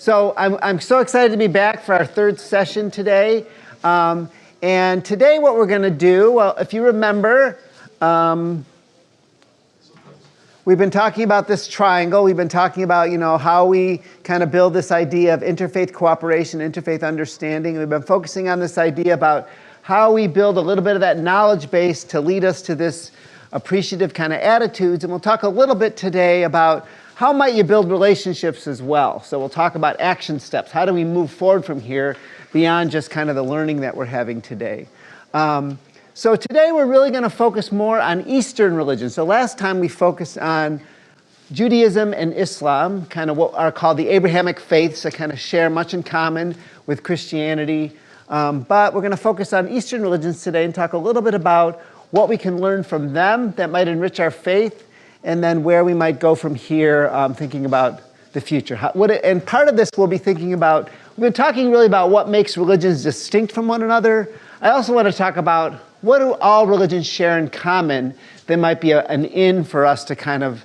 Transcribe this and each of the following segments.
So I'm so excited to be back for our third session today. And today what we're going to do, well, if you remember, we've been talking about this triangle. We've been talking about, how we kind of build this idea of interfaith cooperation, interfaith understanding. We've been focusing on this idea about how we build a little bit of that knowledge base to lead us to this appreciative kind of attitudes. And we'll talk a little bit today about how might you build relationships as well. So we'll talk about action steps. How do we move forward from here beyond just kind of the learning that we're having today? So today we're really going to focus more on Eastern religions. So last time we focused on Judaism and Islam, kind of what are called the Abrahamic faiths that kind of share much in common with Christianity. But we're going to focus on Eastern religions today and talk a little bit about what we can learn from them that might enrich our faith, and then where we might go from here, thinking about the future. And part of this we'll be thinking about, we've been talking really about what makes religions distinct from one another. I also want to talk about what do all religions share in common that might be an in for us to kind of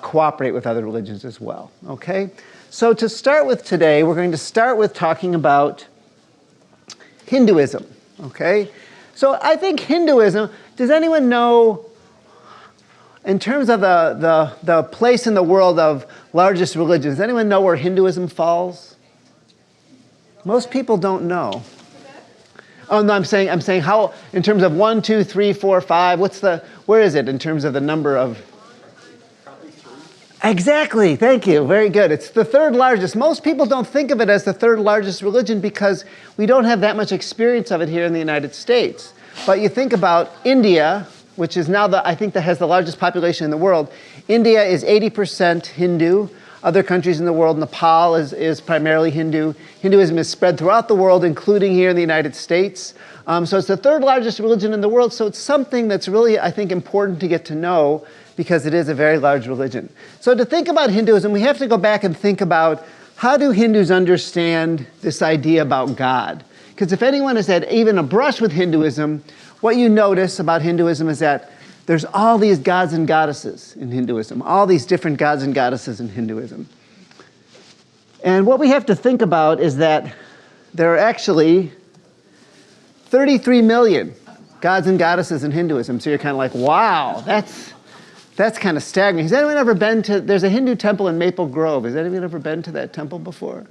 cooperate with other religions as well, okay? So to start with today, we're going to start with talking about Hinduism, okay? So I think Hinduism, does anyone know, in terms of the place in the world of largest religions, does anyone know where Hinduism falls? Most people don't know. Oh no, I'm saying how, in terms of 1, 2, 3, 4, 5, where is it in terms of the number of? Probably 3. Exactly, thank you, very good. It's the third largest. Most people don't think of it as the third largest religion because we don't have that much experience of it here in the United States. But you think about India, which is now I think that has the largest population in the world. India is 80% Hindu. Other countries in the world, Nepal is primarily Hindu. Hinduism is spread throughout the world, including here in the United States. So it's the third largest religion in the world. So it's something that's really, I think, important to get to know because it is a very large religion. So to think about Hinduism, we have to go back and think about how do Hindus understand this idea about God? Because if anyone has had even a brush with Hinduism, what you notice about Hinduism is that there's all these gods and goddesses in Hinduism, all these different gods and goddesses in Hinduism. And what we have to think about is that there are actually 33 million gods and goddesses in Hinduism. So you're kind of like, wow, that's kind of staggering. Has anyone ever been to, there's a Hindu temple in Maple Grove. Has anyone ever been to that temple before?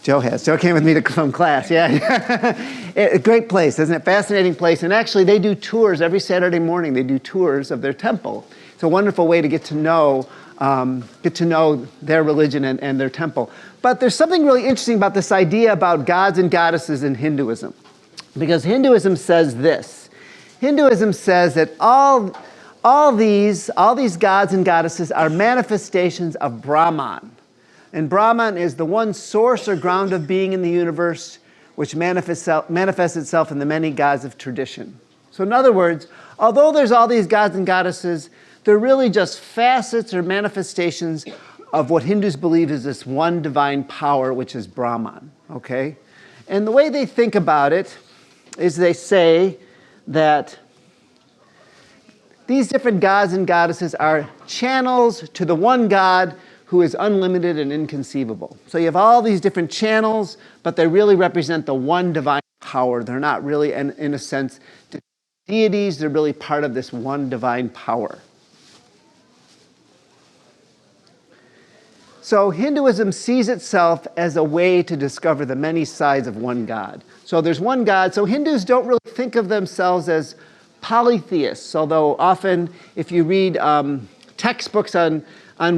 Joe has. Joe came with me from class, yeah. A great place, isn't it? Fascinating place. And actually, they do tours every Saturday morning. They do tours of their temple. It's a wonderful way to get to know their religion and their temple. But there's something really interesting about this idea about gods and goddesses in Hinduism. Because Hinduism says this. Hinduism says that all these gods and goddesses are manifestations of Brahman. And Brahman is the one source or ground of being in the universe which manifests itself in the many gods of tradition. So in other words, although there's all these gods and goddesses, they're really just facets or manifestations of what Hindus believe is this one divine power, which is Brahman, okay? And the way they think about it is they say that these different gods and goddesses are channels to the one God who is unlimited and inconceivable. So you have all these different channels, but they really represent the one divine power. They're not really, in a sense, deities. They're really part of this one divine power. So Hinduism sees itself as a way to discover the many sides of one God. So there's one God. So Hindus don't really think of themselves as polytheists, although often if you read textbooks on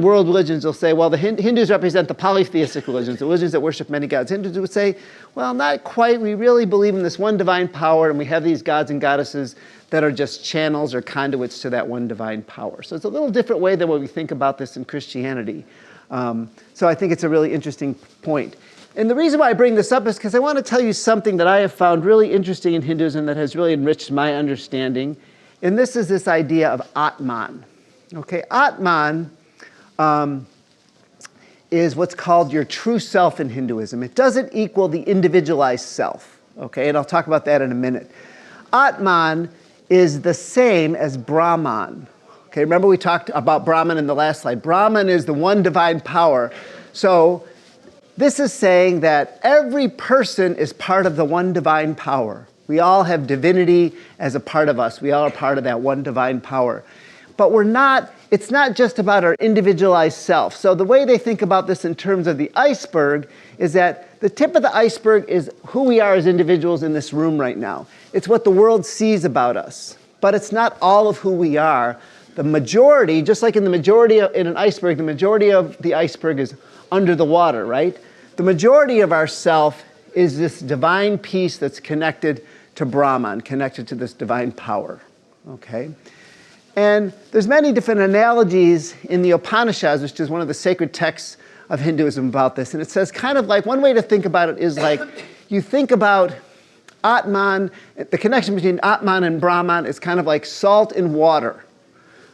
world religions, they'll say, well, the Hindus represent the polytheistic religions, the religions that worship many gods. Hindus would say, well, not quite. We really believe in this one divine power, and we have these gods and goddesses that are just channels or conduits to that one divine power. So it's a little different way than what we think about this in Christianity. So I think it's a really interesting point. And the reason why I bring this up is because I want to tell you something that I have found really interesting in Hinduism that has really enriched my understanding. And this is this idea of Atman. Okay, Atman is what's called your true self in Hinduism. It doesn't equal the individualized self, okay? And I'll talk about that in a minute. Atman is the same as Brahman. Okay, remember we talked about Brahman in the last slide. Brahman is the one divine power. So This is saying that every person is part of the one divine power. We all have divinity as a part of us. We all are part of that one divine power. But it's not just about our individualized self. So the way they think about this in terms of the iceberg is that the tip of the iceberg is who we are as individuals in this room right now. It's what the world sees about us. But it's not all of who we are. The majority, just like in an iceberg, the majority of the iceberg is under the water, right? The majority of our self is this divine piece that's connected to Brahman, connected to this divine power, okay? And there's many different analogies in the Upanishads, which is one of the sacred texts of Hinduism about this. And it says kind of like, one way to think about it is like, you think about Atman, the connection between Atman and Brahman is kind of like salt and water.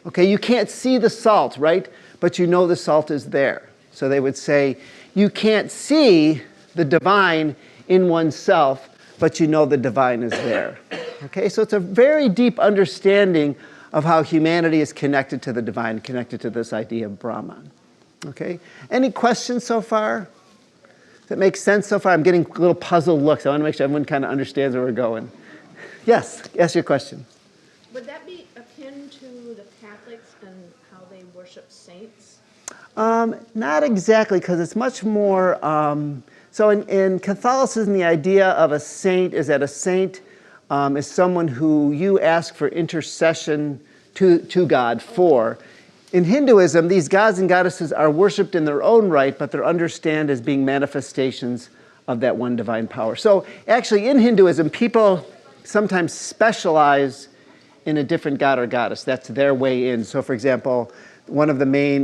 Okay, you can't see the salt, right? But you know the salt is there. So they would say, you can't see the divine in oneself, but you know the divine is there. Okay, so it's a very deep understanding of how humanity is connected to the divine, connected to this idea of Brahman. Okay, any questions so far? Does that make sense so far? I'm getting little puzzled looks. I want to make sure everyone kind of understands where we're going. Yes, ask your question. Would that be akin to the Catholics and how they worship saints? Not exactly, because it's much more, so in Catholicism, the idea of a saint is that a saint is someone who you ask for intercession to God for. In Hinduism, these gods and goddesses are worshipped in their own right, but they're understood as being manifestations of that one divine power. So actually in Hinduism, people sometimes specialize in a different god or goddess. That's their way in. So for example, one of the main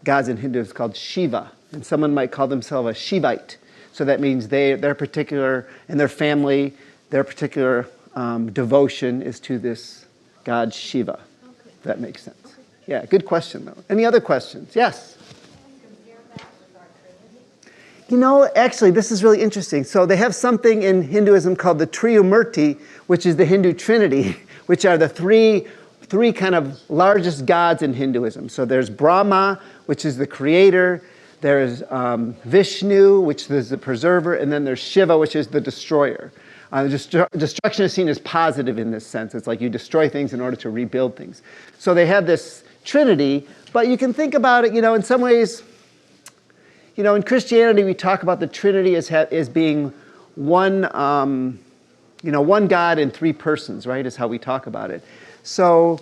gods in Hindu is called Shiva, and someone might call themselves a Shivite. So that means their particular, and their family, their particular devotion is to this god Shiva. Okay. If that makes sense. Yeah, good question though. Any other questions? Yes? You know, actually, this is really interesting. So they have something in Hinduism called the Triyamurti, which is the Hindu Trinity, which are the three kind of largest gods in Hinduism. So there's Brahma, which is the creator. There's Vishnu, which is the preserver. And then there's Shiva, which is the destroyer. Destruction is seen as positive in this sense. It's like you destroy things in order to rebuild things. So they have this Trinity, but you can think about it, in some ways, in Christianity, we talk about the Trinity as being one, one God in three persons, right, is how we talk about it. So,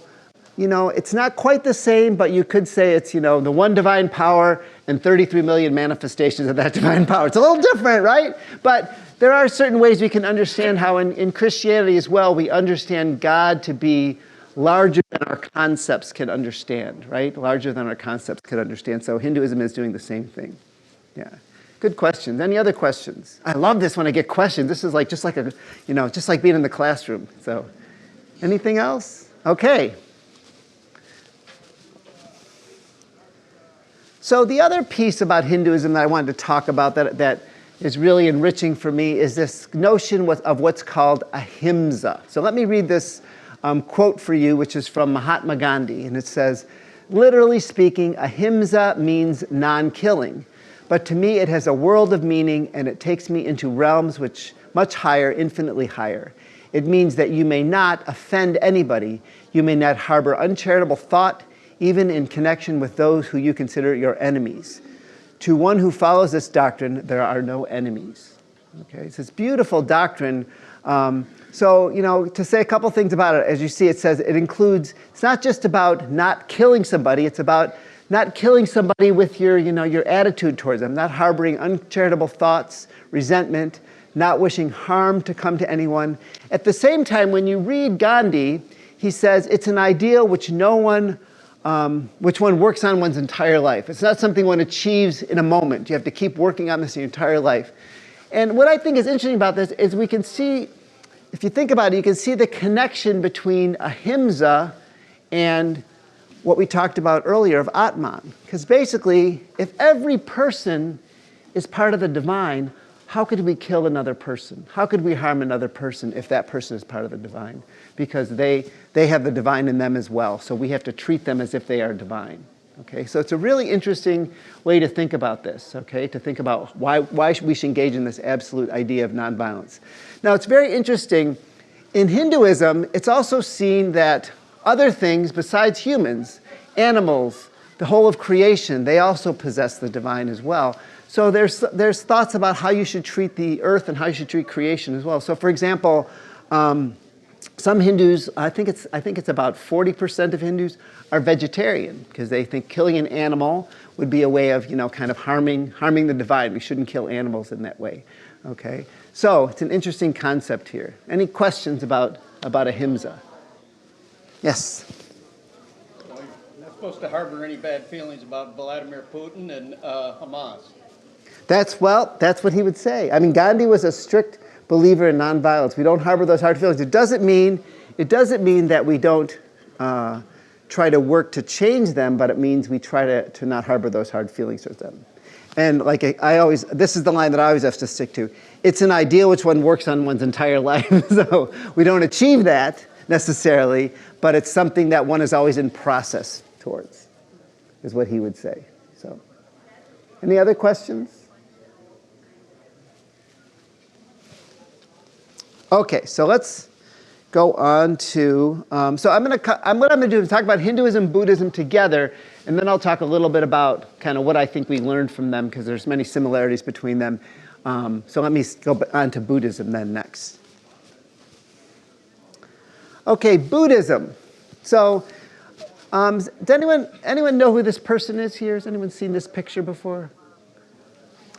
it's not quite the same, but you could say it's, the one divine power and 33 million manifestations of that divine power. It's a little different, right? But there are certain ways we can understand how in Christianity as well, we understand God to be larger than our concepts can understand, right? Larger than our concepts can understand. So Hinduism is doing the same thing. Yeah. Good questions. Any other questions? I love this when I get questions. This is like just like being in the classroom. So anything else? Okay. So the other piece about Hinduism that I wanted to talk about that is really enriching for me is this notion of what's called ahimsa. So let me read this quote for you, which is from Mahatma Gandhi. And it says, literally speaking, ahimsa means non-killing. But to me, it has a world of meaning, and it takes me into realms which much higher, infinitely higher. It means that you may not offend anybody. You may not harbor uncharitable thought, even in connection with those who you consider your enemies. To one who follows this doctrine, there are no enemies. Okay, it's this beautiful doctrine. So, to say a couple things about it, as you see, it says it's not just about not killing somebody, it's about not killing somebody with your attitude towards them, not harboring uncharitable thoughts, resentment, not wishing harm to come to anyone. At the same time, when you read Gandhi, he says it's an ideal which one works on one's entire life. It's not something one achieves in a moment. You have to keep working on this your entire life. And what I think is interesting about this is we can see, if you think about it, you can see the connection between ahimsa and what we talked about earlier of Atman. Because basically, if every person is part of the divine, how could we kill another person? How could we harm another person if that person is part of the divine? Because they have the divine in them as well. So we have to treat them as if they are divine. Okay, so it's a really interesting way to think about this, okay, to think about why we should engage in this absolute idea of nonviolence. Now, it's very interesting. In Hinduism, it's also seen that other things besides humans, animals, the whole of creation, they also possess the divine as well. So there's thoughts about how you should treat the earth and how you should treat creation as well. So, for example, some Hindus, I think it's about 40% of Hindus are vegetarian because they think killing an animal would be a way of, kind of harming the divine. We shouldn't kill animals in that way. Okay, so it's an interesting concept here. Any questions about ahimsa? Yes. Well, you're not supposed to harbor any bad feelings about Vladimir Putin and Hamas. That's what he would say. I mean, Gandhi was a strict believer in nonviolence. We don't harbor those hard feelings. It doesn't mean that we don't try to work to change them, but it means we try to not harbor those hard feelings towards them. And like this is the line that I always have to stick to. It's an ideal which one works on one's entire life. So we don't achieve that necessarily, but it's something that one is always in process towards, is what he would say. So, any other questions? Okay, so let's go on to, so what I'm going to do is talk about Hinduism, Buddhism together, and then I'll talk a little bit about kind of what I think we learned from them, because there's many similarities between them. So let me go on to Buddhism then next. Okay, Buddhism. So, does anyone know who this person is here? Has anyone seen this picture before?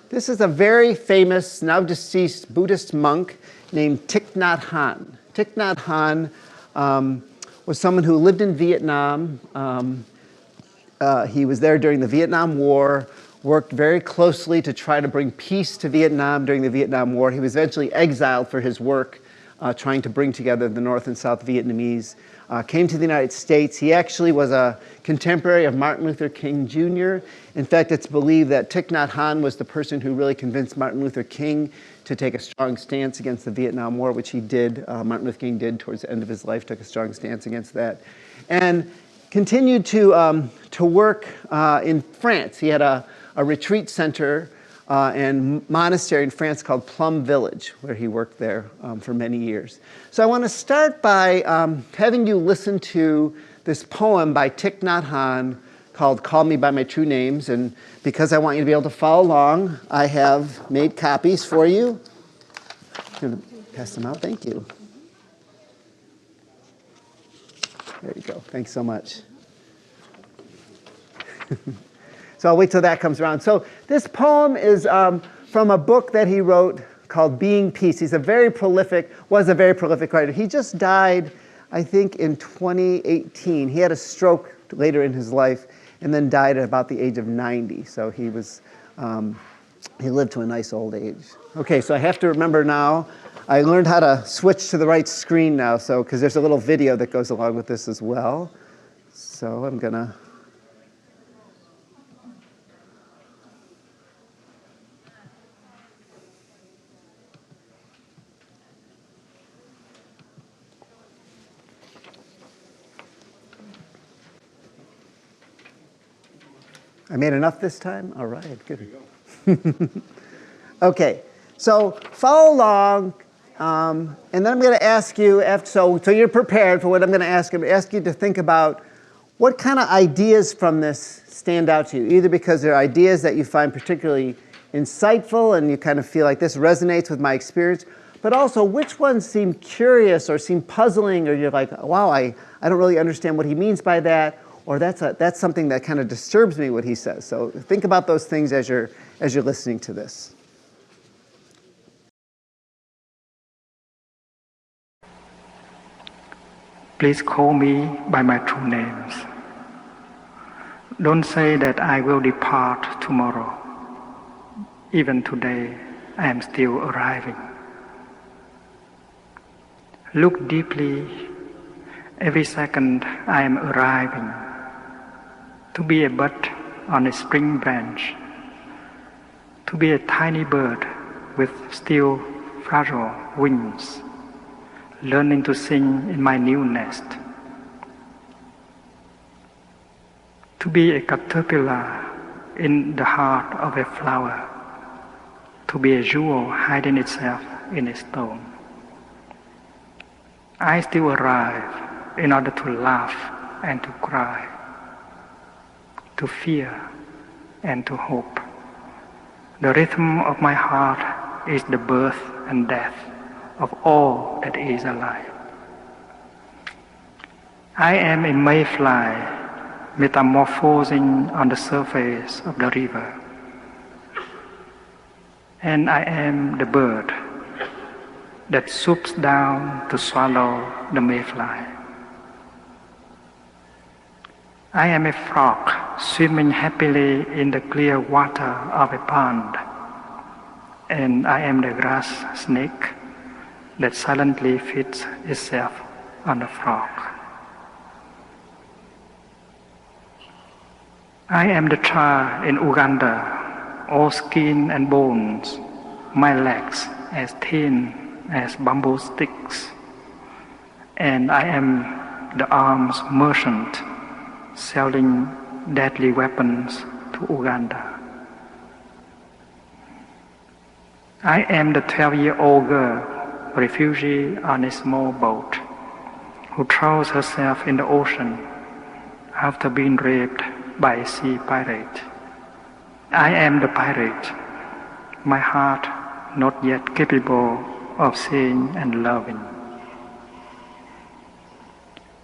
This is a very famous, now deceased Buddhist monk named Thich Nhat Hanh. Thich Nhat Hanh was someone who lived in Vietnam. He was there during the Vietnam War, worked very closely to try to bring peace to Vietnam during the Vietnam War. He was eventually exiled for his work trying to bring together the North and South Vietnamese. Came to the United States. He actually was a contemporary of Martin Luther King Jr. In fact, it's believed that Thich Nhat Hanh was the person who really convinced Martin Luther King to take a strong stance against the Vietnam War, which he did. Martin Luther King did towards the end of his life, took a strong stance against that. And continued to work in France. He had a retreat center and monastery in France called Plum Village, where he worked there for many years. So I want to start by having you listen to this poem by Thich Nhat Hanh called Call Me By My True Names. And because I want you to be able to follow along, I have made copies for you. I'm going to pass them out. Thank you. There you go. Thanks so much. So I'll wait till that comes around. So this poem is from a book that he wrote called Being Peace. He's was a very prolific writer. He just died, I think, in 2018. He had a stroke later in his life and then died at about the age of 90. So he lived to a nice old age. Okay, so I have to remember now, I learned how to switch to the right screen now, so because there's a little video that goes along with this as well. So I'm gonna. I made enough this time? All right, good. Okay, so follow along, and then I'm going to ask you, so you're prepared for what I'm going to ask you. I'm going to ask you to think about what kind of ideas from this stand out to you, either because they're ideas that you find particularly insightful and you kind of feel like this resonates with my experience, but also which ones seem curious or seem puzzling, or you're like, wow, I don't really understand what he means by that, or that's something that kind of disturbs me, what he says. So think about those things as you're listening to this. Please call me by my true names. Don't say that I will depart tomorrow. Even today, I am still arriving. Look deeply. Every second I am arriving. To be a bud on a spring branch. To be a tiny bird with still fragile wings, learning to sing in my new nest. to be a caterpillar in the heart of a flower, to be a jewel hiding itself in a stone. I still arrive in order to laugh and to cry, to fear and to hope. The rhythm of my heart is the birth and death of all that is alive. I am a mayfly metamorphosing on the surface of the river. And I am the bird that swoops down to swallow the mayfly. I am a frog swimming happily in the clear water of a pond. And I am the grass snake that silently feeds itself on the frog. I am the child in Uganda, all skin and bones, my legs as thin as bamboo sticks. And I am the arms merchant selling deadly weapons to Uganda. I am the 12-year-old girl, refugee on a small boat, who throws herself in the ocean after being raped by a sea pirate. I am the pirate, my heart not yet capable of seeing and loving.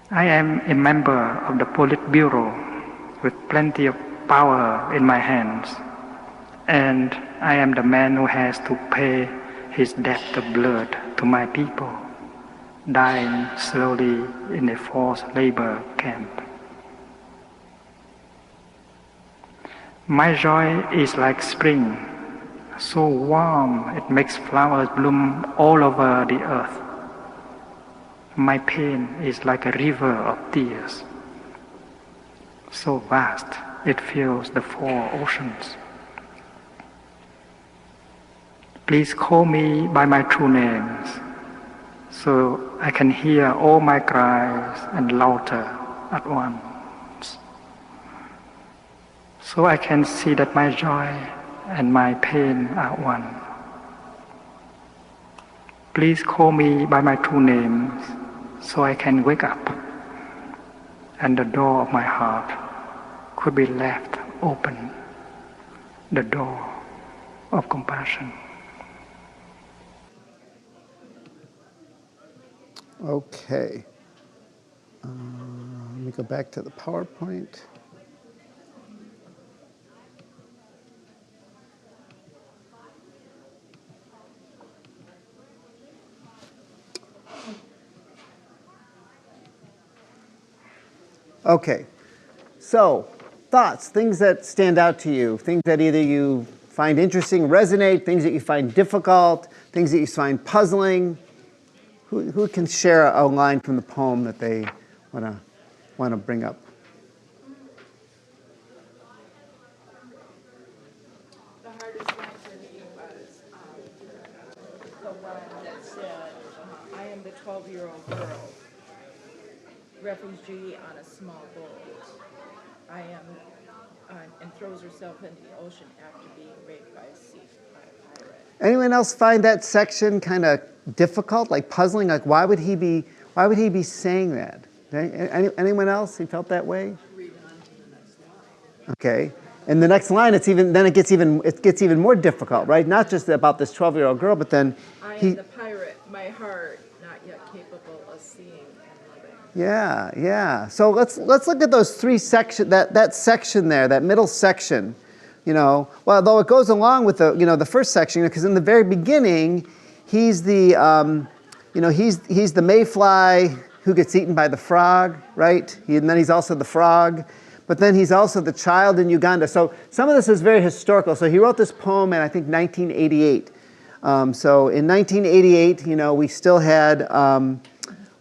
I am a member of the Politburo with plenty of power in my hands, and I am the man who has to pay his debt of blood to my people, dying slowly in a forced labor camp. My joy is like spring, so warm it makes flowers bloom all over the earth. My pain is like a river of tears, so vast it fills the 4 oceans. Please call me by my true names, so I can hear all my cries and laughter at once. So I can see that my joy and my pain are one. Please call me by my true names, so I can wake up, and the door of my heart could be left open, the door of compassion. Okay. Let me go back to the PowerPoint. Okay, so thoughts, things that stand out to you, things that either you find interesting, resonate, things that you find difficult, things that you find puzzling. Who can share a line from the poem that they want to bring up? The hardest line for me was the one that said, I am the 12-year-old girl, refugee on a small boat. I am, and throws herself into the ocean after being raped by a pirate. Anyone else find that section kind of difficult, like puzzling? Like why would he be saying that? Anyone else who felt that way? Read on to the next line. Okay. And the next line, it gets even more difficult, right? Not just about this 12-year-old girl, but then I am the pirate, my heart not yet capable of seeing and loving. Yeah. So let's look at those 3 sections. That section there, that middle section. Well, though it goes along with the first section, because in the very beginning, he's the he's the mayfly who gets eaten by the frog, right? And then he's also the frog, but then he's also the child in Uganda. So some of this is very historical. So he wrote this poem in, I think, 1988. So in 1988, we still had,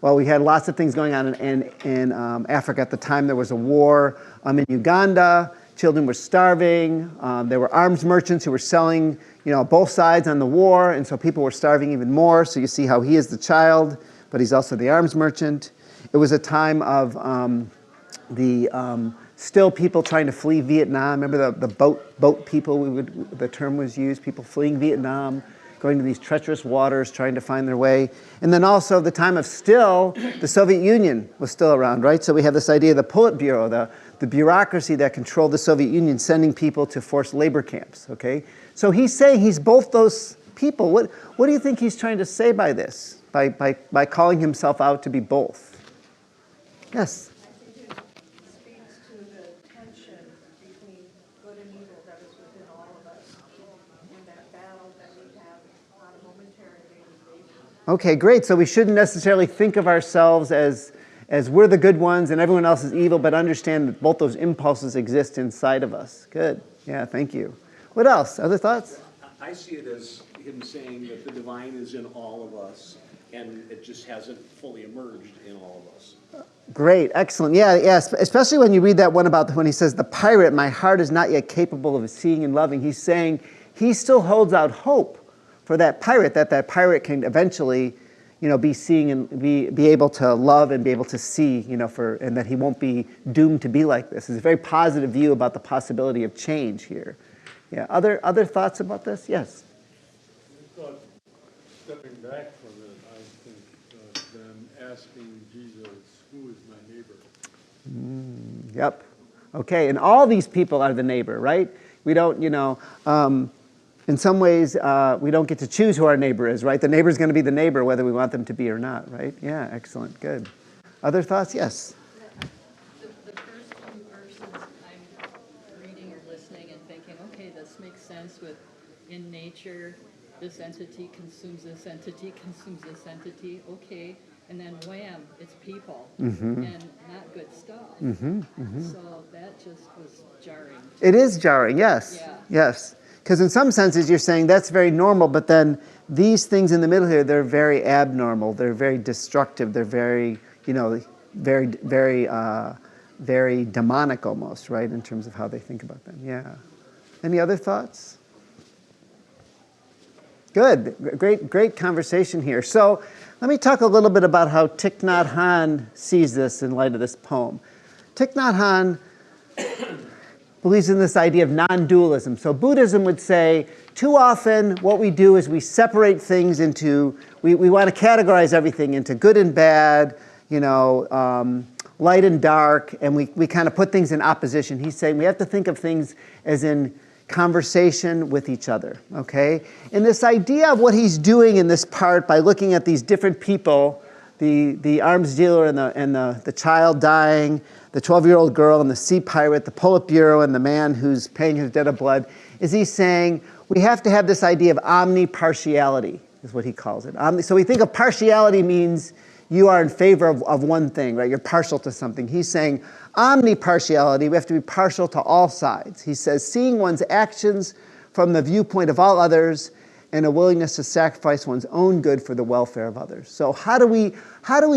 we had lots of things going on in Africa at the time. There was a war in Uganda. Children were starving. There were arms merchants who were selling, both sides on the war, and so people were starving even more. So you see how he is the child, but he's also the arms merchant. It was a time of the still people trying to flee Vietnam. Remember the boat people, the term was used, people fleeing Vietnam, going to these treacherous waters, trying to find their way. And then also the time of still, the Soviet Union was still around, right? So we have this idea of the Politburo, the bureaucracy that controlled the Soviet Union, sending people to forced labor camps, okay? So he's saying he's both those people. What do you think he's trying to say by this, by calling himself out to be both? Yes? I think it speaks to the tension between good and evil that is within all of us, and that battle that we have on a momentary daily basis. Okay, great. So we shouldn't necessarily think of ourselves as we're the good ones and everyone else is evil, but understand that both those impulses exist inside of us. Good. Yeah, thank you. What else? Other thoughts? I see it as him saying that the divine is in all of us, and it just hasn't fully emerged in all of us. Great, excellent. Yeah, especially when you read that one about when he says, the pirate, my heart is not yet capable of seeing and loving. He's saying he still holds out hope for that pirate pirate can eventually, be seeing and be able to love and be able to see, and that he won't be doomed to be like this. It's a very positive view about the possibility of change here. Yeah, other thoughts about this? Yes? I thought, stepping back from it, I think them asking Jesus, who is my neighbor? Yep. Okay, and all these people are the neighbor, right? We don't, in some ways, we don't get to choose who our neighbor is, right? The neighbor's going to be the neighbor whether we want them to be or not, right? Yeah, excellent, good. Other thoughts? Yes? The first few verses, I'm reading or listening and thinking, okay, this makes sense with in nature, this entity consumes this entity, consumes this entity, okay. And then wham, it's people, and not good stuff. So that just was jarring. It is jarring, yes. Yeah. Yes. Because in some senses you're saying that's very normal, but then these things in the middle here, they're very abnormal, they're very destructive, they're very, very demonic almost, right, in terms of how they think about them. Yeah. Any other thoughts? Good. Great conversation here. So let me talk a little bit about how Thich Nhat Hanh sees this in light of this poem. Thich Nhat Hanh believes in this idea of non-dualism. So Buddhism would say, too often what we do is we separate things into, we want to categorize everything into good and bad, light and dark, and we kind of put things in opposition. He's saying we have to think of things as in conversation with each other, okay? And this idea of what he's doing in this part by looking at these different people, the arms dealer and the child dying, the 12-year-old girl and the sea pirate, the Politburo and the man who's paying his debt of blood, is he's saying we have to have this idea of omnipartiality, is what he calls it. So we think of partiality means you are in favor of one thing, right? You're partial to something. He's saying omnipartiality, we have to be partial to all sides. He says seeing one's actions from the viewpoint of all others and a willingness to sacrifice one's own good for the welfare of others. So how do we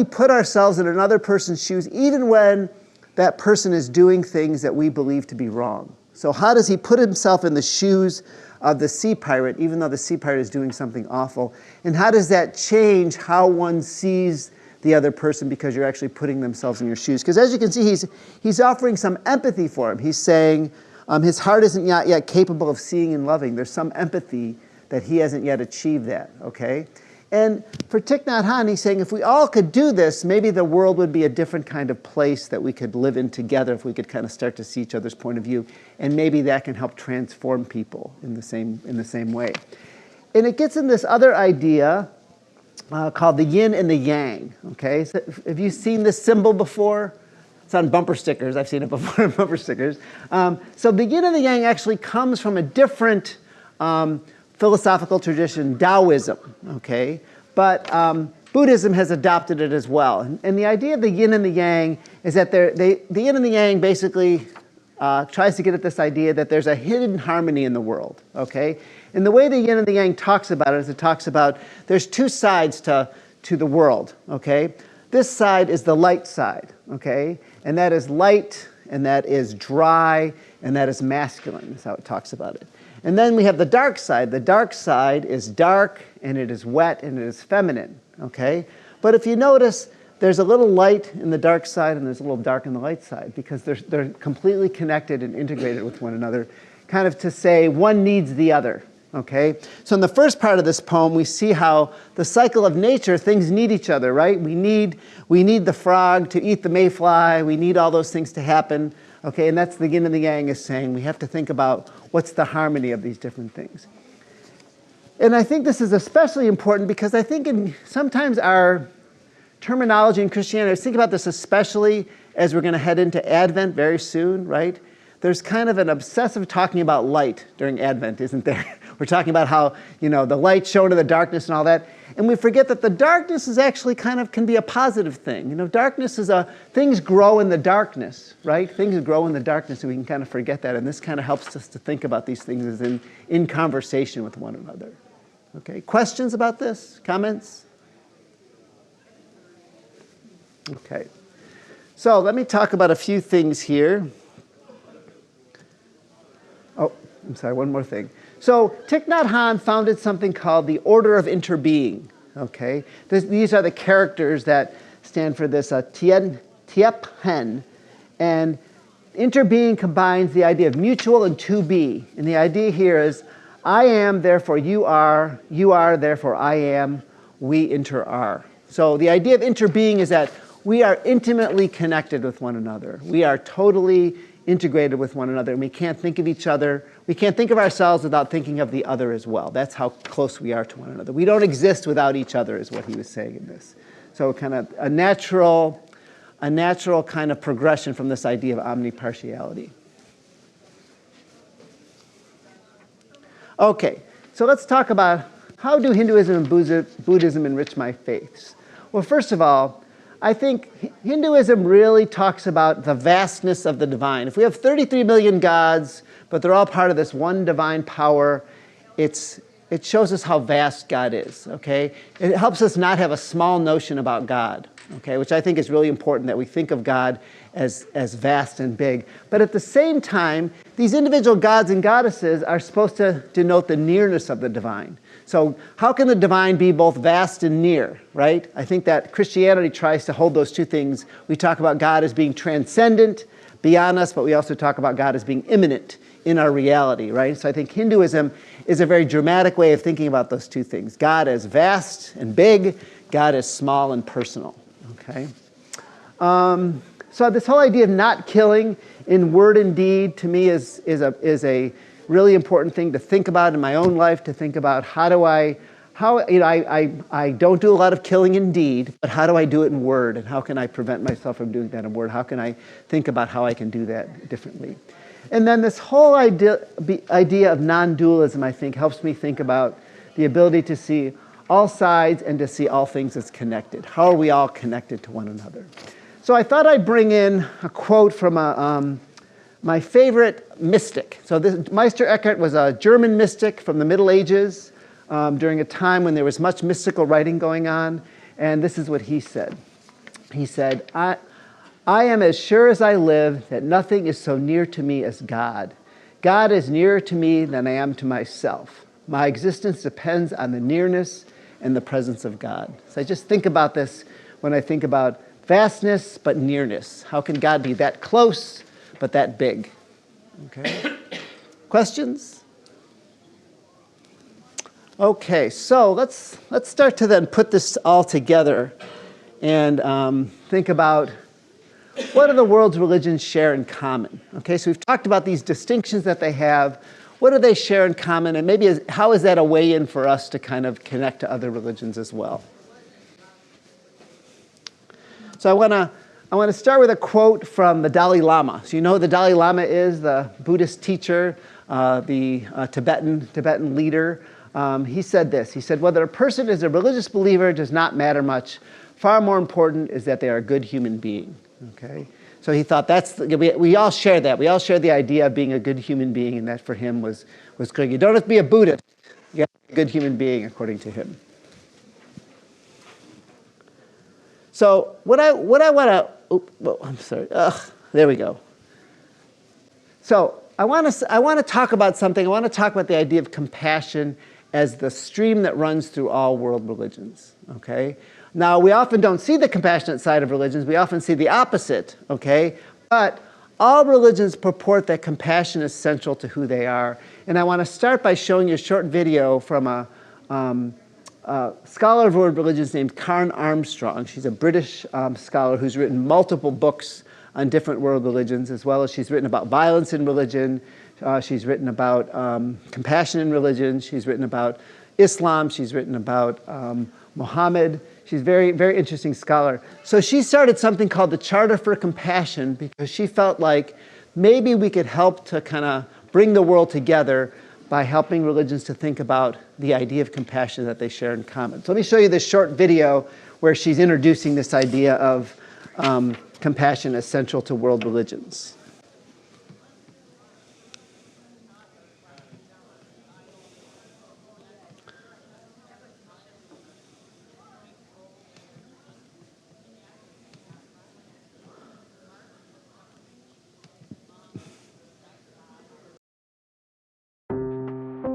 put ourselves in another person's shoes even when that person is doing things that we believe to be wrong? So how does he put himself in the shoes of the sea pirate, even though the sea pirate is doing something awful? And how does that change how one sees the other person because you're actually putting themselves in your shoes? Because as you can see, he's offering some empathy for him. He's saying his heart isn't yet capable of seeing and loving. There's some empathy that he hasn't yet achieved that, okay? And for Thich Nhat Hanh, he's saying if we all could do this, maybe the world would be a different kind of place that we could live in together if we could kind of start to see each other's point of view. And maybe that can help transform people in the same way. And it gets in this other idea called the yin and the yang, okay? So have you seen this symbol before? It's on bumper stickers. I've seen it before on bumper stickers. So the yin and the yang actually comes from a different philosophical tradition, Taoism, okay? But Buddhism has adopted it as well. And the idea of the yin and the yang is that the yin and the yang basically tries to get at this idea that there's a hidden harmony in the world, okay? And the way the yin and the yang talks about it is it talks about there's two sides to the world, okay? This side is the light side, okay? And that is light, and that is dry, and that is masculine, is how it talks about it. And then we have the dark side. The dark side is dark, and it is wet, and it is feminine, okay? But if you notice, there's a little light in the dark side and there's a little dark in the light side because they're completely connected and integrated with one another, kind of to say one needs the other. Okay? So in the first part of this poem, we see how the cycle of nature, things need each other, right? We need the frog to eat the mayfly. We need all those things to happen. Okay? And that's the yin and the yang is saying we have to think about what's the harmony of these different things. And I think this is especially important because I think sometimes our terminology in Christianity, I was thinking about this especially as we're going to head into Advent very soon, right? There's kind of an obsessive talking about light during Advent, isn't there? We're talking about how, the light shone in the darkness and all that. And we forget that the darkness is actually can be a positive thing. Darkness is things grow in the darkness, right? Things grow in the darkness, and we can kind of forget that. And this kind of helps us to think about these things as in conversation with one another. Okay, questions about this? Comments? Okay. So let me talk about a few things here. Oh, I'm sorry, one more thing. So Thich Nhat Hanh founded something called the Order of Interbeing. Okay, these are the characters that stand for this Tiep Hen, and interbeing combines the idea of mutual and to be. And the idea here is, I am, therefore you are, therefore I am, we inter are. So the idea of interbeing is that we are intimately connected with one another. We are totally integrated with one another, and we can't think of each other. We can't think of ourselves without thinking of the other as well. That's how close we are to one another. We don't exist without each other, is what he was saying in this. So kind of a natural kind of progression from this idea of omnipartiality. Okay, so let's talk about how do Hinduism and Buddhism enrich my faiths? Well, first of all, I think Hinduism really talks about the vastness of the divine. If we have 33 million gods, but they're all part of this one divine power, it shows us how vast God is, okay? It helps us not have a small notion about God, okay, which I think is really important, that we think of God as vast and big. But at the same time, these individual gods and goddesses are supposed to denote the nearness of the divine. So how can the divine be both vast and near, right? I think that Christianity tries to hold those two things. We talk about God as being transcendent, beyond us, but we also talk about God as being immanent in our reality, right? So I think Hinduism is a very dramatic way of thinking about those two things. God as vast and big, God as small and personal, okay? So this whole idea of not killing in word and deed, to me, is a really important thing to think about in my own life, to think about I don't do a lot of killing in deed, but how do I do it in word, and how can I prevent myself from doing that in word? How can I think about how I can do that differently? And then this whole idea of non-dualism, I think, helps me think about the ability to see all sides and to see all things as connected. How are we all connected to one another? So I thought I'd bring in a quote from my favorite mystic. So Meister Eckhart was a German mystic from the Middle Ages during a time when there was much mystical writing going on. And this is what he said. He said, I am as sure as I live that nothing is so near to me as God. God is nearer to me than I am to myself. My existence depends on the nearness and the presence of God. So I just think about this when I think about vastness but nearness. How can God be that close but that big? Okay. Questions? Okay, so let's start to then put this all together and think about what do the world's religions share in common? Okay, so we've talked about these distinctions that they have. What do they share in common? And maybe how is that a way in for us to kind of connect to other religions as well? So I want to start with a quote from the Dalai Lama. So you know who the Dalai Lama is, the Buddhist teacher, the Tibetan leader. He said this. He said, whether a person is a religious believer does not matter much. Far more important is that they are a good human being. Okay? So he thought we all share that. We all share the idea of being a good human being, and that for him was good. You don't have to be a Buddhist. You have to be a good human being, according to him. So what I want to, I'm sorry. There we go. So I want to talk about something. I want to talk about the idea of compassion as the stream that runs through all world religions. Okay. Now, we often don't see the compassionate side of religions. We often see the opposite, okay? But all religions purport that compassion is central to who they are. And I want to start by showing you a short video from a scholar of world religions named Karen Armstrong. She's a British scholar who's written multiple books on different world religions, as well as she's written about violence in religion. She's written about compassion in religion. She's written about Islam. She's written about Muhammad. She's a very, very interesting scholar. So she started something called the Charter for Compassion because she felt like maybe we could help to kind of bring the world together by helping religions to think about the idea of compassion that they share in common. So let me show you this short video where she's introducing this idea of compassion as central to world religions.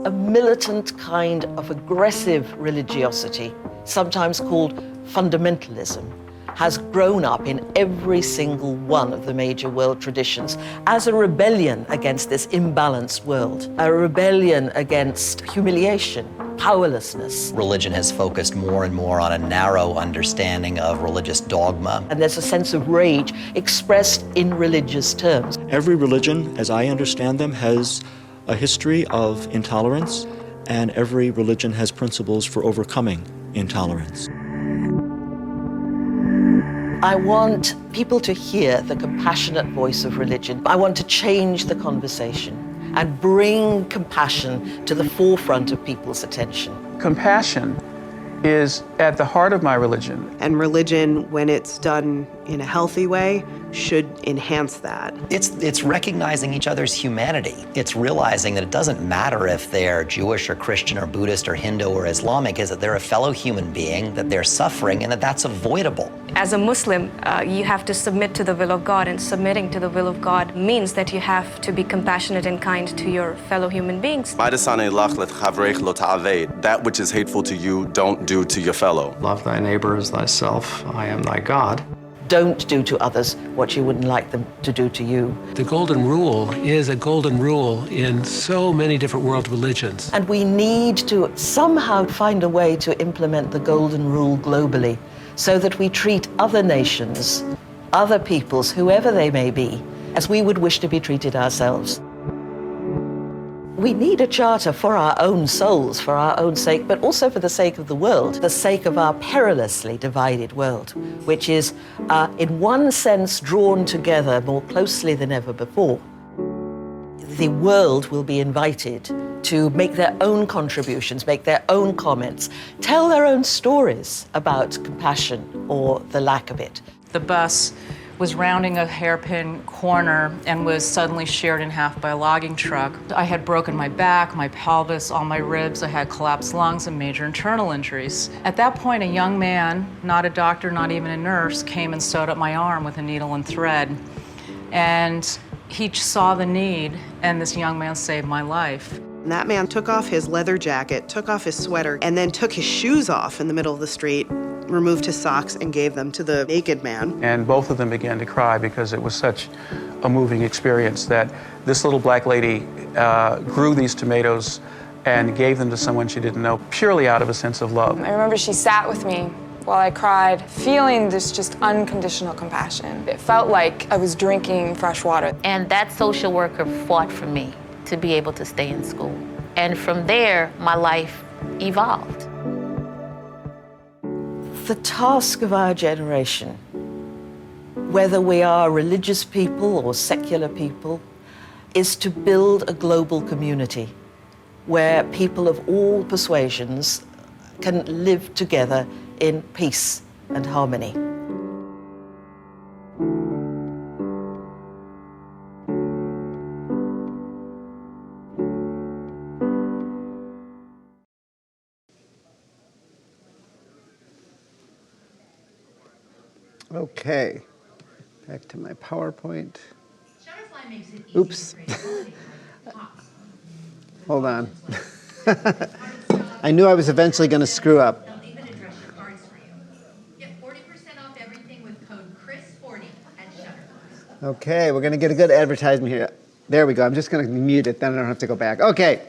A militant kind of aggressive religiosity, sometimes called fundamentalism, has grown up in every single one of the major world traditions as a rebellion against this imbalanced world, a rebellion against humiliation, powerlessness. Religion has focused more and more on a narrow understanding of religious dogma. And there's a sense of rage expressed in religious terms. Every religion, as I understand them, has a history of intolerance, and every religion has principles for overcoming intolerance. I want people to hear the compassionate voice of religion. I want to change the conversation and bring compassion to the forefront of people's attention. Compassion is at the heart of my religion. And religion, when it's done in a healthy way, should enhance that. It's recognizing each other's humanity. It's realizing that it doesn't matter if they're Jewish or Christian or Buddhist or Hindu or Islamic, is that they're a fellow human being, that they're suffering, and that that's avoidable. As a Muslim, you have to submit to the will of God, and submitting to the will of God means that you have to be compassionate and kind to your fellow human beings. That which is hateful to you, don't do to your fellow. Love thy neighbor as thyself. I am thy God. Don't do to others what you wouldn't like them to do to you. The golden rule is a golden rule in so many different world religions. And we need to somehow find a way to implement the golden rule globally so that we treat other nations, other peoples, whoever they may be, as we would wish to be treated ourselves. We need a charter for our own souls, for our own sake, but also for the sake of the world, the sake of our perilously divided world, which is, in one sense, drawn together more closely than ever before. The world will be invited to make their own contributions, make their own comments, tell their own stories about compassion or the lack of it. The bus was rounding a hairpin corner and was suddenly sheared in half by a logging truck. I had broken my back, my pelvis, all my ribs. I had collapsed lungs and major internal injuries. At that point, a young man, not a doctor, not even a nurse, came and sewed up my arm with a needle and thread. And he saw the need, and this young man saved my life. And that man took off his leather jacket, took off his sweater, and then took his shoes off in the middle of the street, removed his socks, and gave them to the naked man. And both of them began to cry because it was such a moving experience that this little black lady grew these tomatoes and gave them to someone she didn't know, purely out of a sense of love. I remember she sat with me while I cried, feeling this just unconditional compassion. It felt like I was drinking fresh water. And that social worker fought for me to be able to stay in school. And from there, my life evolved. The task of our generation, whether we are religious people or secular people, is to build a global community where people of all persuasions can live together in peace and harmony. Okay, back to my PowerPoint. Oops. Hold on. I knew I was eventually going to screw up. Okay, we're going to get a good advertisement here. There we go. I'm just going to mute it, then I don't have to go back. Okay,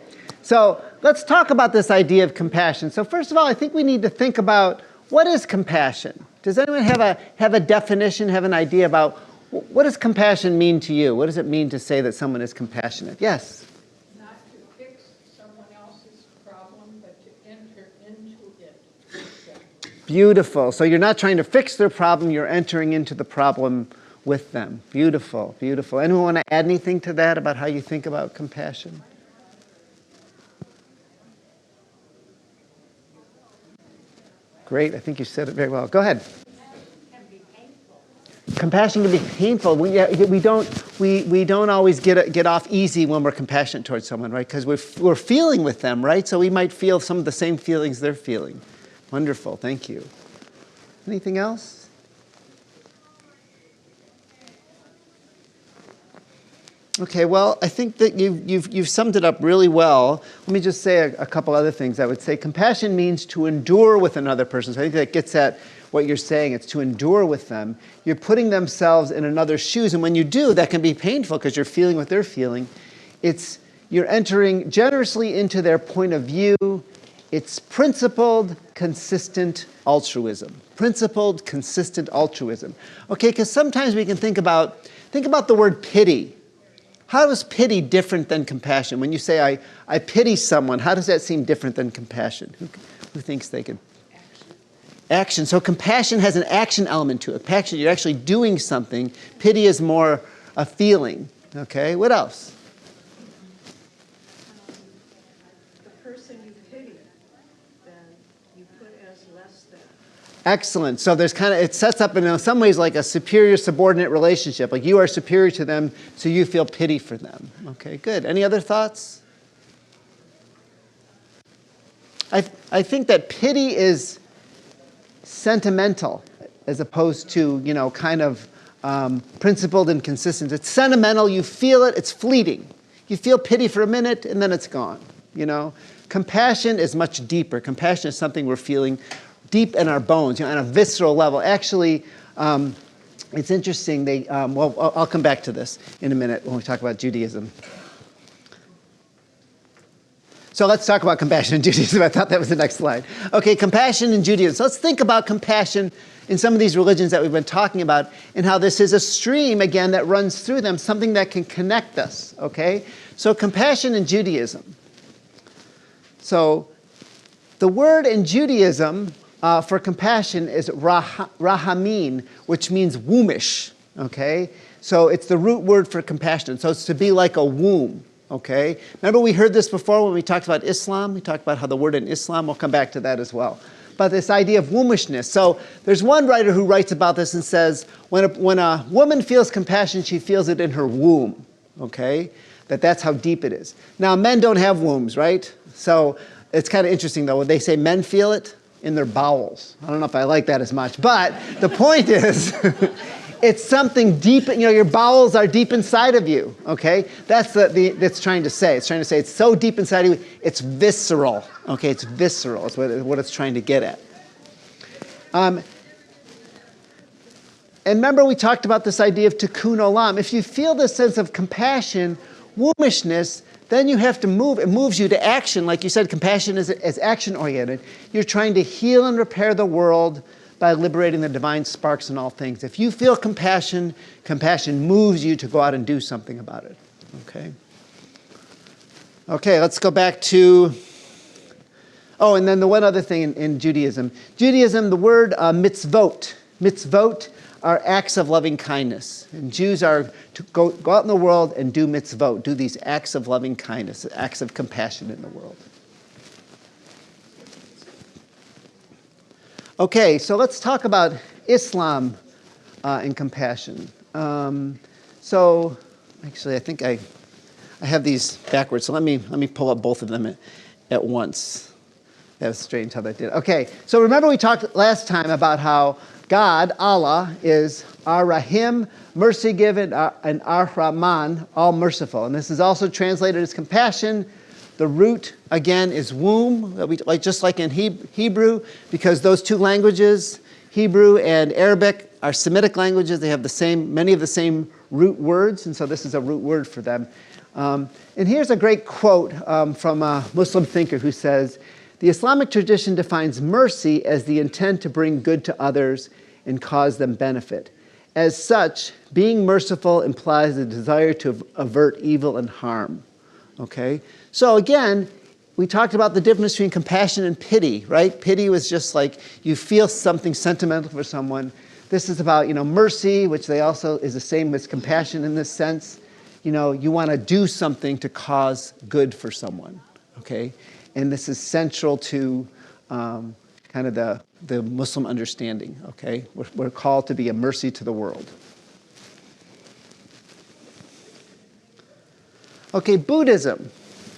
so let's talk about this idea of compassion. So first of all, I think we need to think about what is compassion? Does anyone have a definition, have an idea about what does compassion mean to you? What does it mean to say that someone is compassionate? Yes? Not to fix someone else's problem, but to enter into it. Beautiful. So you're not trying to fix their problem, you're entering into the problem with them. Beautiful, beautiful. Anyone want to add anything to that about how you think about compassion? Great, I think you said it very well. Go ahead. Compassion can be painful. We don't always get off easy when we're compassionate towards someone, right? Because we're feeling with them, right? So we might feel some of the same feelings they're feeling. Wonderful, thank you. Anything else? Okay, well, I think that you've summed it up really well. Let me just say a couple other things. I would say compassion means to endure with another person. So I think that gets at what you're saying. It's to endure with them. You're putting themselves in another's shoes, and when you do, that can be painful because you're feeling what they're feeling. You're entering generously into their point of view. It's principled, consistent altruism. Principled, consistent altruism. Okay, because sometimes we can think about the word pity. How is pity different than compassion? When you say, I pity someone, how does that seem different than compassion? Who thinks they could? Action. So compassion has an action element to it. Passion, you're actually doing something. Pity is more a feeling. Okay, what else? The person you pity, then you put as less than. Excellent. So it sets up in some ways like a superior subordinate relationship. Like you are superior to them, so you feel pity for them. Okay, good. Any other thoughts? I think that pity is sentimental as opposed to, kind of principled and consistent. It's sentimental, you feel it, it's fleeting. You feel pity for a minute and then it's gone, Compassion is much deeper. Compassion is something we're feeling deep in our bones, on a visceral level. Actually, it's interesting, I'll come back to this in a minute when we talk about Judaism. So let's talk about compassion in Judaism. I thought that was the next slide. Okay, compassion in Judaism. So let's think about compassion in some of these religions that we've been talking about and how this is a stream, again, that runs through them, something that can connect us, okay? So compassion in Judaism. So the word in Judaism for compassion is rahamin, which means wombish, okay? So it's the root word for compassion. So it's to be like a womb. Okay? Remember we heard this before when we talked about Islam? We talked about how the word in Islam, we'll come back to that as well. But this idea of wombishness. So there's one writer who writes about this and says, when a woman feels compassion, she feels it in her womb. Okay? That's how deep it is. Now, men don't have wombs, right? So it's kind of interesting, though. When they say men feel it in their bowels. I don't know if I like that as much. But the point is, it's something deep, your bowels are deep inside of you, okay? That's that's trying to say. It's trying to say it's so deep inside of you, it's visceral, okay? It's visceral is what it's trying to get at. And remember we talked about this idea of tikkun olam. If you feel this sense of compassion, wombishness, then you have to move. It moves you to action. Like you said, compassion is action-oriented. You're trying to heal and repair the world by liberating the divine sparks in all things. If you feel compassion, compassion moves you to go out and do something about it. Okay? Okay, let's go back to... Oh, and then the one other thing in Judaism. Judaism, the word mitzvot. Mitzvot are acts of loving kindness. And Jews are to go out in the world and do mitzvot, do these acts of loving kindness, acts of compassion in the world. Okay, so let's talk about Islam and compassion. So, actually, I think I have these backwards. So let me pull up both of them at once. That was strange how that did. Okay, so remember we talked last time about how God, Allah, is Ar-Rahim, mercy-given, and Ar-Rahman, all-merciful. And this is also translated as compassion. The root, again, is womb, just like in Hebrew, because those two languages, Hebrew and Arabic, are Semitic languages. They have many of the same root words, and so this is a root word for them. And here's a great quote from a Muslim thinker who says, "The Islamic tradition defines mercy as the intent to bring good to others and cause them benefit. As such, being merciful implies a desire to avert evil and harm." Okay? So again, we talked about the difference between compassion and pity, right? Pity was just like you feel something sentimental for someone. This is about, mercy, which they also is the same as compassion in this sense. You want to do something to cause good for someone, okay? And this is central to kind of the Muslim understanding, okay? We're called to be a mercy to the world. Okay, Buddhism,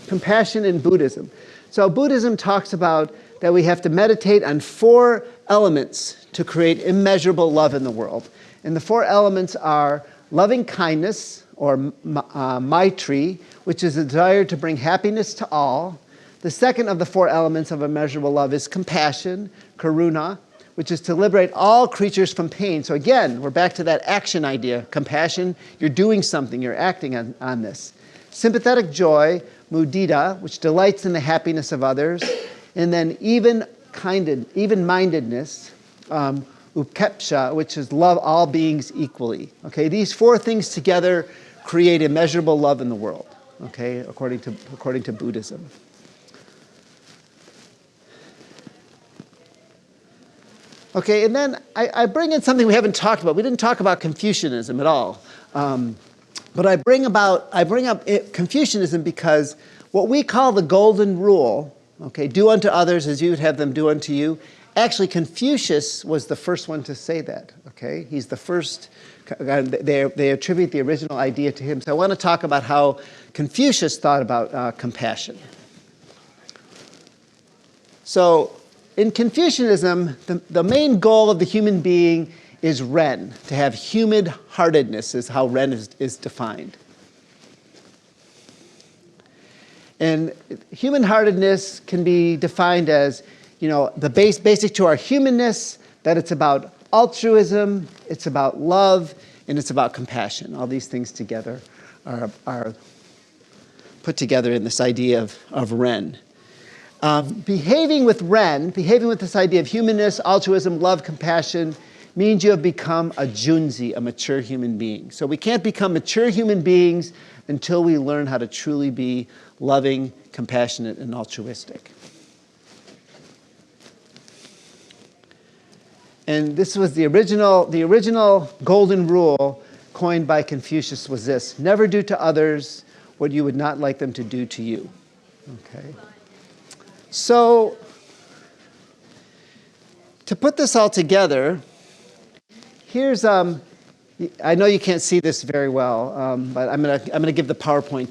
compassion in Buddhism. So Buddhism talks about that we have to meditate on 4 elements to create immeasurable love in the world. And the 4 elements are loving kindness, or maitri, which is a desire to bring happiness to all. The second of the 4 elements of immeasurable love is compassion, karuna, which is to liberate all creatures from pain. So again, we're back to that action idea. Compassion, you're doing something, you're acting on this. Sympathetic joy, mudita, which delights in the happiness of others. And then even-mindedness, upekshā, which is love all beings equally. Okay, these 4 things together create immeasurable love in the world, okay, according to Buddhism. Okay, and then I bring in something we haven't talked about. We didn't talk about Confucianism at all. But I bring up Confucianism because what we call the golden rule, okay, do unto others as you would have them do unto you. Actually, Confucius was the first one to say that, okay? He's the first, they attribute the original idea to him. So I want to talk about how Confucius thought about compassion. So in Confucianism, the main goal of the human being is Ren, to have human-heartedness is how Ren is defined. And human-heartedness can be defined as, the basic to our humanness, that it's about altruism, it's about love, and it's about compassion. All these things together are put together in this idea of Ren. Behaving with this idea of humanness, altruism, love, compassion, means you have become a junzi, a mature human being. So we can't become mature human beings until we learn how to truly be loving, compassionate, and altruistic. And this was the original golden rule coined by Confucius was this: never do to others what you would not like them to do to you. Okay. So, to put this all together, here's, I know you can't see this very well, but I'm gonna give the PowerPoint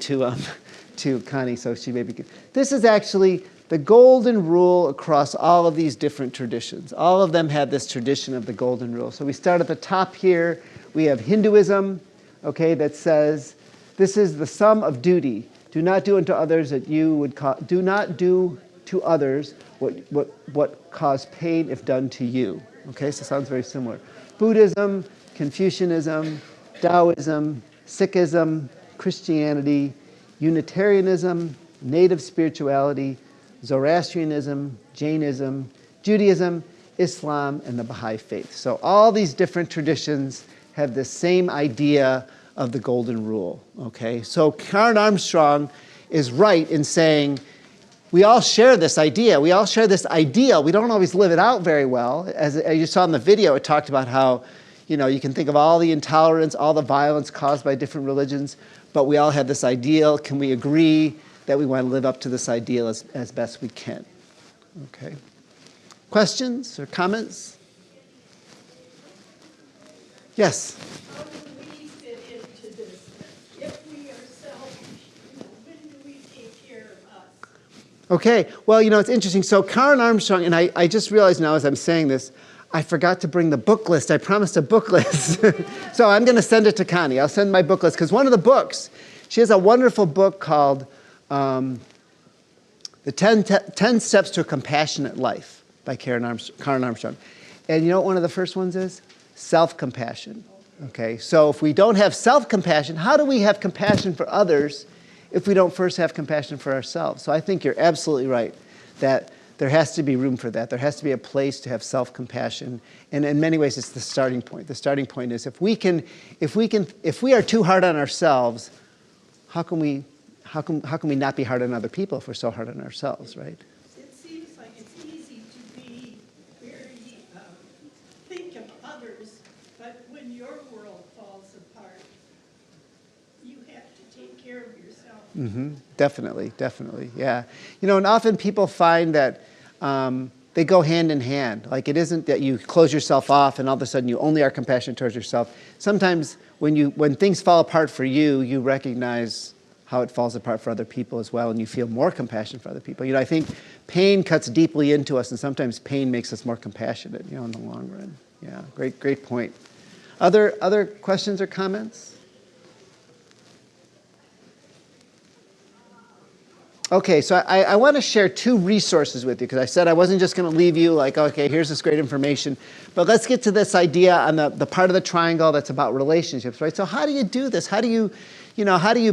to Connie, so she maybe can. This is actually the golden rule across all of these different traditions. All of them have this tradition of the golden rule. So we start at the top here. We have Hinduism, okay, that says this is the sum of duty. Do not do unto others that you would do not do to others what cause pain if done to you. Okay, so it sounds very similar. Buddhism, Confucianism, Taoism, Sikhism, Christianity, Unitarianism, native spirituality, Zoroastrianism, Jainism, Judaism, Islam, and the Baha'i faith. So all these different traditions have the same idea of the golden rule. Okay, so Karen Armstrong is right in saying we all share this idea. We all share this ideal. We don't always live it out very well. As you saw in the video, it talked about how, you can think of all the intolerance, all the violence caused by different religions, but we all have this ideal. Can we agree that we want to live up to this ideal as best we can? Okay. Questions or comments? Yes? How do we fit into this? If we are selfish, when do we take care of us? Okay, well, it's interesting. So Karen Armstrong, and I just realized now as I'm saying this, I forgot to bring the book list. I promised a book list. So I'm going to send it to Connie. I'll send my book list, because one of the books, she has a wonderful book called The 10 Steps to a Compassionate Life by Karen Armstrong. And you know what one of the first ones is? Self-compassion. Okay, so if we don't have self-compassion, how do we have compassion for others if we don't first have compassion for ourselves? So I think you're absolutely right that there has to be room for that. There has to be a place to have self-compassion, and in many ways, it's the starting point. The starting point is if we are too hard on ourselves, how can we not be hard on other people if we're so hard on ourselves, right? It seems like it's easy to be very think of others, but when your world falls apart, you have to take care of yourself. Mm-hmm. Definitely, definitely, yeah. You know, and often people find that they go hand in hand. Like it isn't that you close yourself off and all of a sudden you only are compassionate towards yourself. Sometimes when things fall apart for you, you recognize how it falls apart for other people as well, and you feel more compassion for other people. You know, I think pain cuts deeply into us, and sometimes pain makes us more compassionate, you know, in the long run. Yeah, great point. Other questions or comments? Okay, so I want to share two resources with you, because I said I wasn't just going to leave you like, okay, here's this great information, but let's get to this idea on the part of the triangle that's about relationships, right? So how do you do this? How do you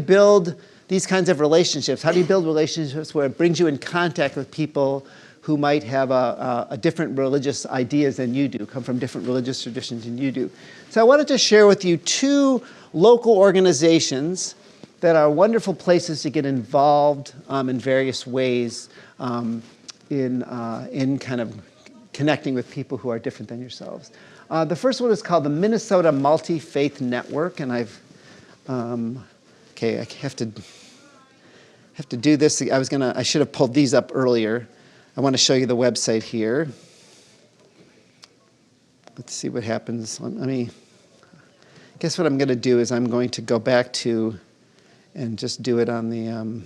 build these kinds of relationships? How do you build relationships where it brings you in contact with people who might have a different religious ideas than you do, come from different religious traditions than you do? So I wanted to share with you two local organizations that are wonderful places to get involved in various ways in kind of connecting with people who are different than yourselves. The first one is called the Minnesota Multi-Faith Network, and I have to do this. I should have pulled these up earlier. I want to show you the website here. Let's see what happens. Guess what I'm going to do is I'm going to go back to and just do it on the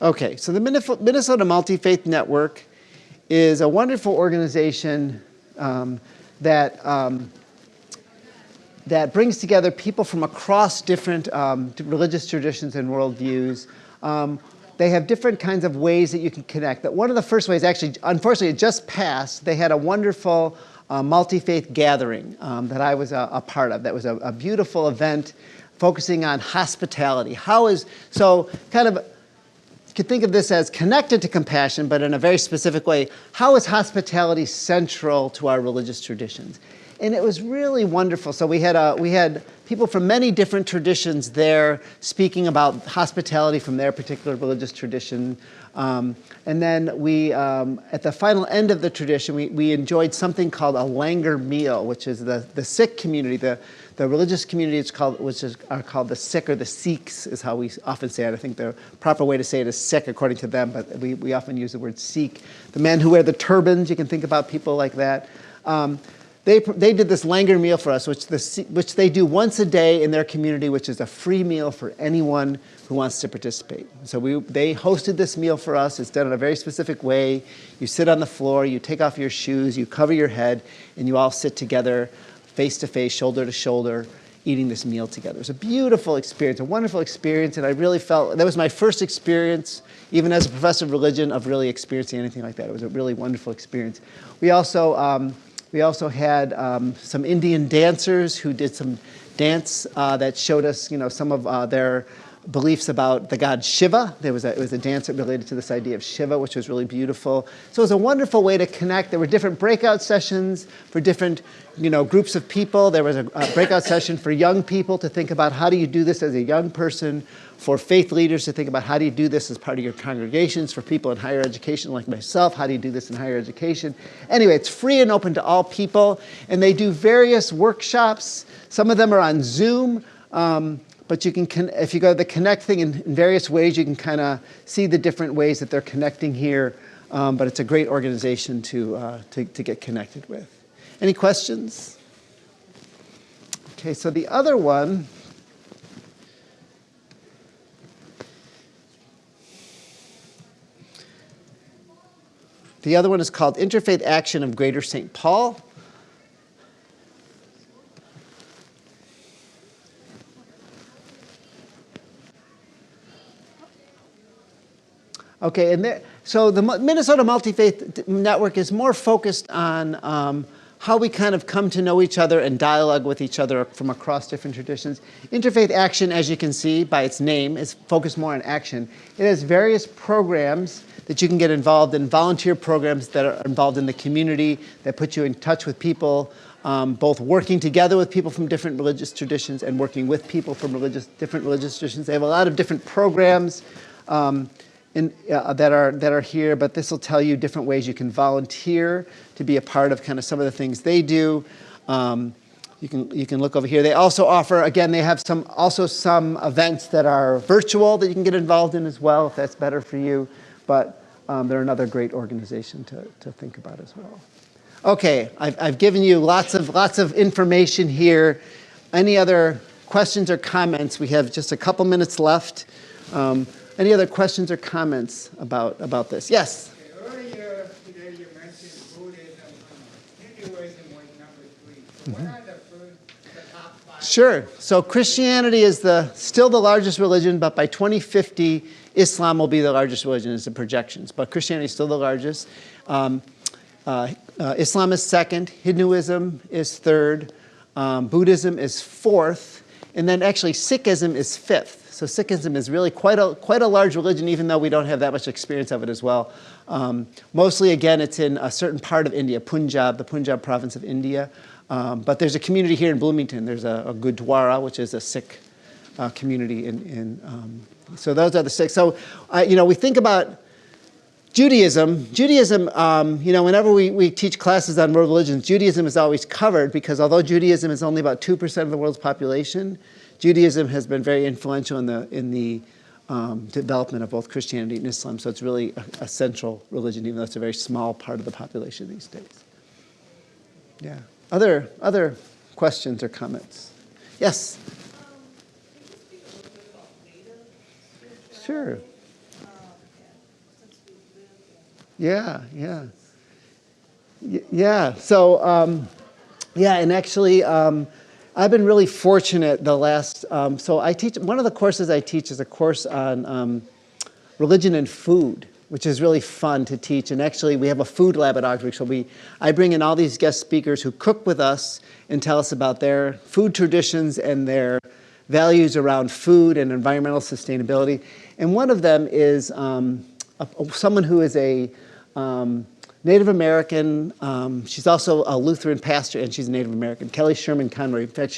Okay, so the Minnesota Multi-Faith Network is a wonderful organization that brings together people from across different religious traditions and worldviews. They have different kinds of ways that you can connect. That one of the first ways, actually, unfortunately, it just passed. They had a wonderful multi-faith gathering that I was a part of. That was a beautiful event focusing on hospitality. You could think of this as connected to compassion, but in a very specific way. How is hospitality central to our religious traditions? And it was really wonderful. So we had people from many different traditions there speaking about hospitality from their particular religious tradition. And then we, at the final end of the tradition, we enjoyed something called a Langer meal, which is the Sikh community, the religious community are called the Sikh, or the Sikhs is how we often say it. I think the proper way to say it is Sikh according to them, but we often use the word Sikh. The men who wear the turbans, you can think about people like that. They did this Langer meal for us, which they do once a day in their community, which is a free meal for anyone who wants to participate. So they hosted this meal for us. It's done in a very specific way. You sit on the floor, you take off your shoes, you cover your head, and you all sit together, face to face, shoulder to shoulder, eating this meal together. It was a beautiful experience, a wonderful experience, and I really felt, that was my first experience, even as a professor of religion, of really experiencing anything like that. It was a really wonderful experience. We also had some Indian dancers who did some dance that showed us, some of their beliefs about the god Shiva. It was a dance that related to this idea of Shiva, which was really beautiful. So it was a wonderful way to connect. There were different breakout sessions for different, groups of people. There was a breakout session for young people to think about how do you do this as a young person, for faith leaders to think about how do you do this as part of your congregations, for people in higher education like myself, how do you do this in higher education. Anyway, it's free and open to all people, and they do various workshops. Some of them are on Zoom, but you can, if you go to the Connect thing in various ways, you can kind of see the different ways that they're connecting here, but it's a great organization to get connected with. Any questions? Okay, so the other one, is called Interfaith Action of Greater St. Paul. Okay, and so the Minnesota Multi-Faith Network is more focused on how we kind of come to know each other and dialogue with each other from across different traditions. Interfaith Action, as you can see by its name, is focused more on action. It has various programs that you can get involved in, volunteer programs that are involved in the community, that put you in touch with people, both working together with people from different religious traditions and working with people from different religious traditions. They have a lot of different programs that are here, but this will tell you different ways you can volunteer to be a part of kind of some of the things they do. You can look over here. They also offer, again, they have some events that are virtual that you can get involved in as well, if that's better for you. But they're another great organization to think about as well. Okay, I've given you lots of information here. Any other questions or comments? We have just a couple minutes left. Any other questions or comments about this? Yes? Earlier today you mentioned Buddhism, Hinduism was number 3. So what are the top 5? Sure. So Christianity is still the largest religion, but by 2050, Islam will be the largest religion as the projections. But Christianity is still the largest. Islam is second. Hinduism is third. Buddhism is fourth. And then actually Sikhism is fifth. So Sikhism is really quite a large religion, even though we don't have that much experience of it as well. Mostly, again, it's in a certain part of India, Punjab, the Punjab province of India. But there's a community here in Bloomington. There's a Gurdwara, which is a Sikh community. So those are the Sikhs. So, we think about Judaism. Whenever we teach classes on world religions, Judaism is always covered because although Judaism is only about 2% of the world's population, Judaism has been very influential in the development of both Christianity and Islam. So it's really a central religion, even though it's a very small part of the population these days. Yeah. Other questions or comments? Yes? Sure. Yeah. So, and actually, I've been really fortunate the last, so I teach, one of the courses I teach is a course on religion and food, which is really fun to teach. And actually, we have a food lab at Augsburg, so I bring in all these guest speakers who cook with us and tell us about their food traditions and their values around food and environmental sustainability. And one of them is someone who is a Native American. She's also a Lutheran pastor, and she's a Native American, Kelly Sherman Conroy. In fact,